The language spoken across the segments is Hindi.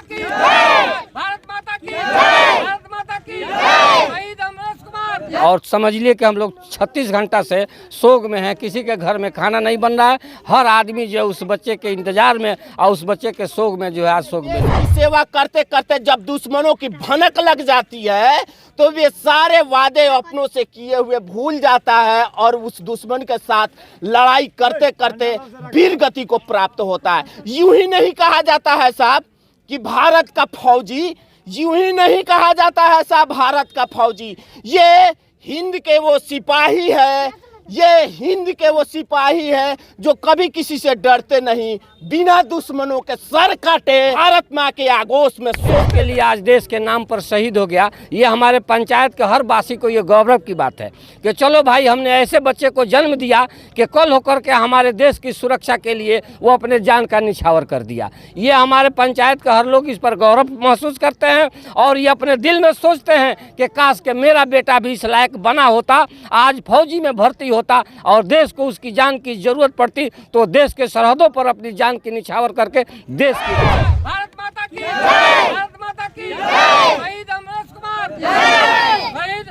की जय, भारत माता की जय, भारत माता की जय, शहीद अमरेश कुमार। और समझ लिए कि हम लोग 36 घंटा से शोक में हैं। किसी के घर में खाना नहीं बन रहा है। हर आदमी जो है उस बच्चे के इंतजार में और उस बच्चे के शोक में जो है आज शोक में। सेवा करते करते जब दुश्मनों की भनक लग जाती है तो वे सारे वादे अपनों से किए हुए भूल जाता है और उस दुश्मन के साथ लड़ाई करते करते वीर गति को प्राप्त होता है। यूं ही नहीं कहा जाता है साहब कि भारत का फौजी, यूं ही नहीं कहा जाता है साहब भारत का फौजी। ये हिंद के वो सिपाही है, ये हिंद के वो सिपाही है जो कभी किसी से डरते नहीं, बिना दुश्मनों के सर काटे भारत माँ के आगोश में शोक के लिए आज देश के नाम पर शहीद हो गया। ये हमारे पंचायत के हर वासी को ये गौरव की बात है कि चलो भाई हमने ऐसे बच्चे को जन्म दिया कि कल होकर के हमारे देश की सुरक्षा के लिए वो अपने जान का निछावर कर दिया। ये हमारे पंचायत के हर लोग इस पर गौरव महसूस करते हैं और ये अपने दिल में सोचते हैं कि काश के मेरा बेटा भी इस लायक बना होता, आज फौजी में भर्ती होता और देश को उसकी जान की जरूरत पड़ती तो देश के सरहदों पर अपनी जान की निछावर करके देश की भारत माता की जय, भारत माता की जय, शहीद अमरेश कुमार जय, शहीद।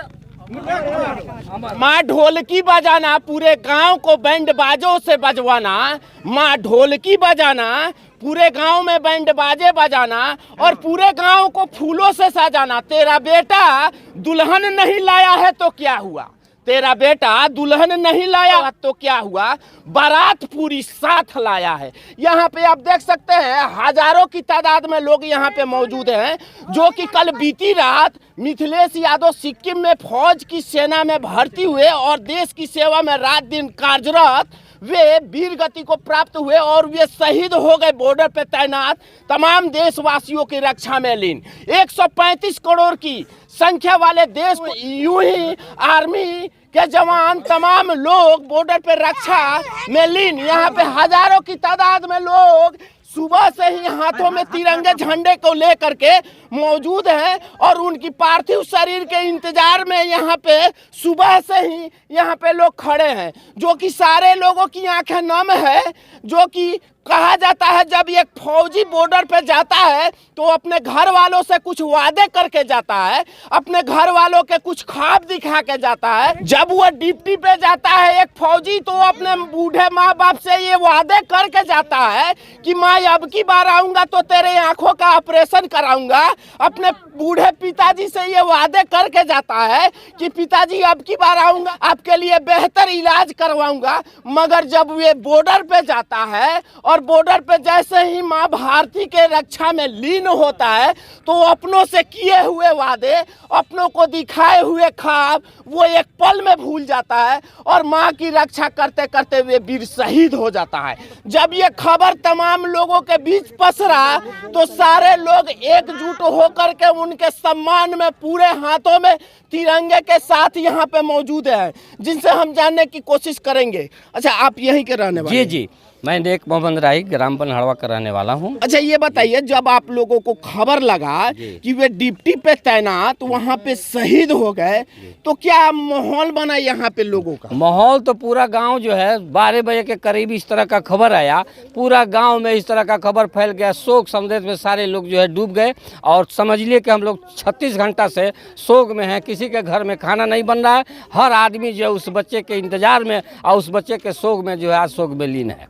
माँ ढोलकी बजाना, पूरे गांव को बैंड बाजों से बजवाना, माँ ढोलकी बजाना, पूरे गांव में बैंड बाजे बजाना और पूरे गांव को फूलों से सजाना। तेरा बेटा दुल्हन नहीं लाया है तो क्या हुआ, तेरा बेटा दुल्हन नहीं लाया तो क्या हुआ, बारात पूरी साथ लाया है। यहाँ पे आप देख सकते हैं हजारों की तादाद में लोग यहाँ पे मौजूद हैं जो कि कल बीती रात मिथिलेश यादव सिक्किम में फौज की सेना में भर्ती हुए और देश की सेवा में रात दिन कार्यरत वे वीर गति को प्राप्त हुए और वे शहीद हो गए बॉर्डर पे तैनात तमाम देशवासियों की रक्षा में लीन। 135 करोड़ की संख्या वाले देश को यूं ही आर्मी के जवान तमाम लोग बॉर्डर पे रक्षा में लीन। यहाँ पे हजारों की तादाद में लोग सुबह से ही हाथों में तिरंगे झंडे को लेकर के मौजूद हैं और उनकी पार्थिव शरीर के इंतजार में यहाँ पे सुबह से ही यहाँ पे लोग खड़े हैं, जो कि सारे लोगों की आंखें नम है। जो कि कहा जाता है जब एक फौजी बॉर्डर पे जाता है तो अपने घर वालों से कुछ वादे करके जाता है, अपने घर वालों के कुछ ख्वाब दिखा के जाता है। जब वो ड्यूटी पे जाता है एक फौजी तो अपने बूढ़े माँ बाप से ये वादे करके जाता है कि माँ अब की बार आऊंगा तो तेरे आंखों का ऑपरेशन कराऊंगा। अपने बूढ़े पिताजी से ये वादे करके जाता है कि पिताजी अब की बार आऊंगा आपके लिए बेहतर इलाज करवाऊंगा। मगर जब ये बॉर्डर पे जाता है और बॉर्डर पे जैसे ही माँ भारती के रक्षा में लीन होता है तो अपनों से किए हुए वादे, अपनों को दिखाए हुए ख्वाब वो एक पल में भूल जाता है और माँ की रक्षा करते करते वे वीर शहीद हो जाता है। जब ये खबर तमाम लोगों के बीच पसरा तो सारे लोग एकजुट होकर के उनके सम्मान में पूरे हाथों में तिरंगे के साथ यहाँ पे मौजूद है, जिनसे हम जानने की कोशिश करेंगे। अच्छा, आप यहीं के रहने वाले? जी जी, मैं नेक मोहम्मद राही ग्राम बनहड़वा का रहने वाला हूँ। अच्छा, ये बताइए जब आप लोगों को खबर लगा कि वे ड्यूटी पे तैनात वहाँ पे शहीद हो गए तो क्या माहौल बना यहाँ पे लोगों का? माहौल तो पूरा गांव जो है 12 बजे के करीब इस तरह का खबर आया, पूरा गांव में इस तरह का खबर फैल गया। शोक संदेश में सारे लोग जो है डूब गए और समझ लिए कि हम लोग 36 घंटा से शोक में हैं। किसी के घर में खाना नहीं बन रहा है। हर आदमी जो है उस बच्चे के इंतजार में और उस बच्चे के शोक में जो है आज शोक में लीन है।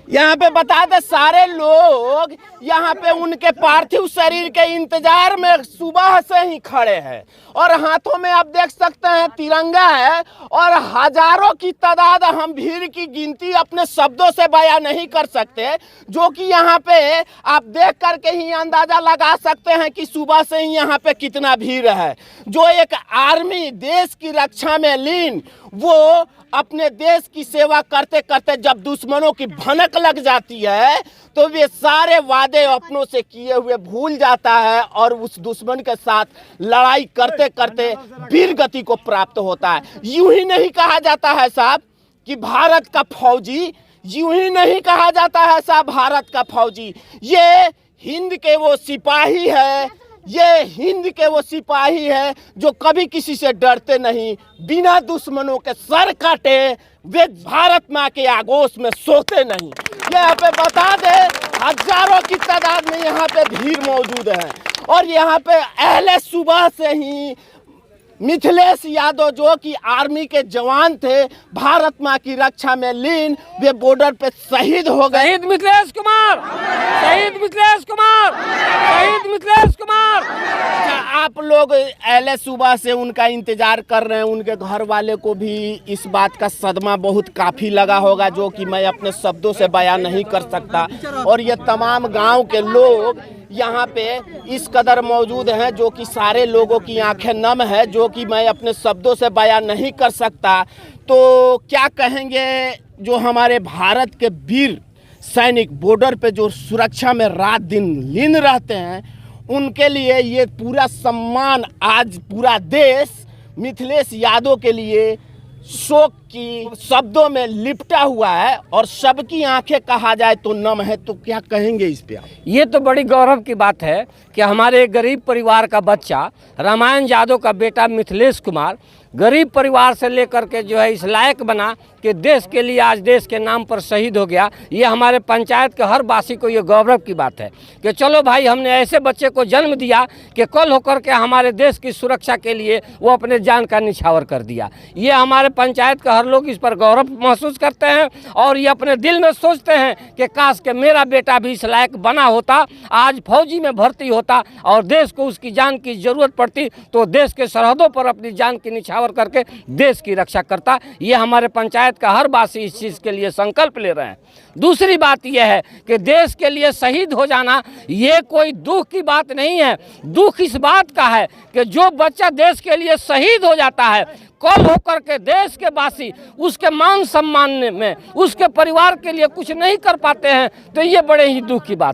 यहाँ पे बता दे सारे लोग यहाँ पे उनके पार्थिव शरीर के इंतजार में सुबह से ही खड़े हैं और हाथों में आप देख सकते हैं तिरंगा है और हजारों की तादाद, हम भीड़ की गिनती अपने शब्दों से बयां नहीं कर सकते, जो कि यहाँ पे आप देख करके ही अंदाजा लगा सकते हैं कि सुबह से ही यहाँ पे कितना भीड़ है। जो एक आर्मी देश की रक्षा में लीन वो अपने देश की सेवा करते करते जब दुश्मनों की भनक लग जाती है तो वे सारे वादे अपनों से किए हुए भूल जाता है और उस दुश्मन के साथ लड़ाई करते करते वीर गति को प्राप्त होता है। यूं ही नहीं कहा जाता है साहब कि भारत का फौजी, यूं ही नहीं कहा जाता है साहब भारत का फौजी। ये हिंद के वो सिपाही है, ये हिंद के वो सिपाही है जो कभी किसी से डरते नहीं, बिना दुश्मनों के सर काटे वे भारत माँ के आगोश में सोते नहीं। यहाँ पे बता दे हजारों की तादाद में यहाँ पे भीड़ मौजूद है। और यहाँ पे अहले सुबह से ही मिथिलेश यादव जो कि आर्मी के जवान थे, भारत माँ की रक्षा में लीन, वे बॉर्डर पे शहीद हो गए। शहीद मिथिलेश कुमार, शहीद मिथिलेश कुमार, शहीद मिथिलेश कुमार। अच्छा, आप लोग अहले सुबह से उनका इंतजार कर रहे हैं, उनके घर वाले को भी इस बात का सदमा बहुत काफ़ी लगा होगा, जो कि मैं अपने शब्दों से बयान नहीं कर सकता। और ये तमाम गांव के लोग यहाँ पे इस कदर मौजूद हैं, जो कि सारे लोगों की आंखें नम है, जो कि मैं अपने शब्दों से बयान नहीं कर सकता। तो क्या कहेंगे जो हमारे भारत के वीर सैनिक बॉर्डर पे जो सुरक्षा में रात दिन लीन रहते हैं, उनके लिए ये पूरा सम्मान आज पूरा देश मिथिलेश यादव के लिए शोक की शब्दों में लिपटा हुआ है। और सबकी आंखें कहा जाए तो नम है। तो क्या कहेंगे इस पे आप? ये तो बड़ी गौरव की बात है कि हमारे एक गरीब परिवार का बच्चा रामायण यादव का बेटा मिथिलेश कुमार गरीब परिवार से लेकर के जो है इस लायक बना कि देश के लिए आज देश के नाम पर शहीद हो गया। ये हमारे पंचायत के हर वासी को ये गौरव की बात है कि चलो भाई, हमने ऐसे बच्चे को जन्म दिया कि कल होकर के हमारे देश की सुरक्षा के लिए वो अपने जान का निछावर कर दिया। ये हमारे पंचायत के हर लोग इस पर गौरव महसूस करते हैं और ये अपने दिल में सोचते हैं कि काश के मेरा बेटा भी इस लायक बना होता, आज फौजी में भर्ती होता और देश को उसकी जान की ज़रूरत पड़ती तो देश के सरहदों पर अपनी जान की निछावर करके देश की रक्षा करता। ये हमारे पंचायत का हर वासी इस चीज़ के लिए संकल्प ले रहे हैं। दूसरी बात यह है कि देश के लिए शहीद हो जाना ये कोई दुख की बात नहीं है। दुख इस बात का है कि जो बच्चा देश के लिए शहीद हो जाता है, कल होकर के देश के वासी उसके मान सम्मान में उसके परिवार के लिए कुछ नहीं कर पाते हैं, तो ये बड़े ही दुख की बात